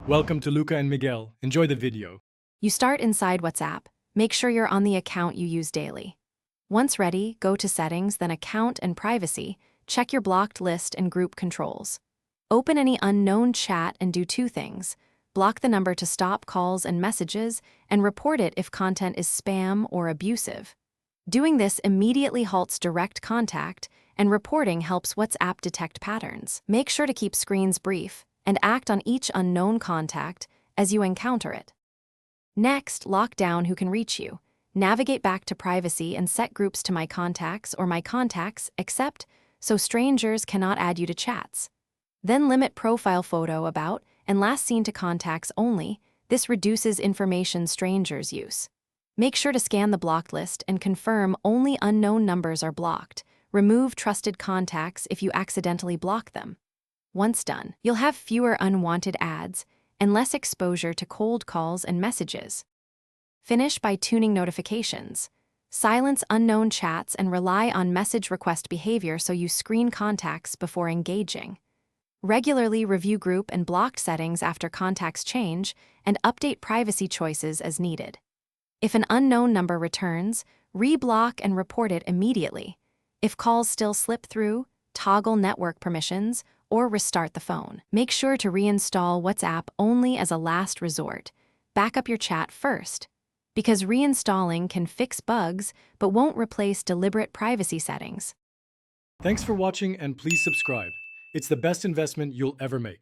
Welcome to Luca and Miguel. Enjoy the video. You start inside WhatsApp. Make sure you're on the account you use daily. Once ready, go to Settings, then Account and Privacy. Check your blocked list and group controls. Open any unknown chat and do two things. Block the number to stop calls and messages, and report it if content is spam or abusive. Doing this immediately halts direct contact, and reporting helps WhatsApp detect patterns. Make sure to keep screens brief and act on each unknown contact as you encounter it. Next, lock down who can reach you. Navigate back to Privacy and set groups to My Contacts or My Contacts Except so strangers cannot add you to chats. Then limit Profile Photo, About, and Last Seen to Contacts only. This reduces information strangers use. Make sure to scan the blocked list and confirm only unknown numbers are blocked. Remove trusted contacts if you accidentally block them. Once done, you'll have fewer unwanted ads and less exposure to cold calls and messages. Finish by tuning notifications. Silence unknown chats and rely on message request behavior so you screen contacts before engaging. Regularly review group and blocked settings after contacts change, and update privacy choices as needed. If an unknown number returns, re-block and report it immediately. If calls still slip through, toggle network permissions or restart the phone. Make sure to reinstall WhatsApp only as a last resort. Back up your chat first, because reinstalling can fix bugs but won't replace deliberate privacy settings. Thanks for watching and please subscribe. It's the best investment you'll ever make.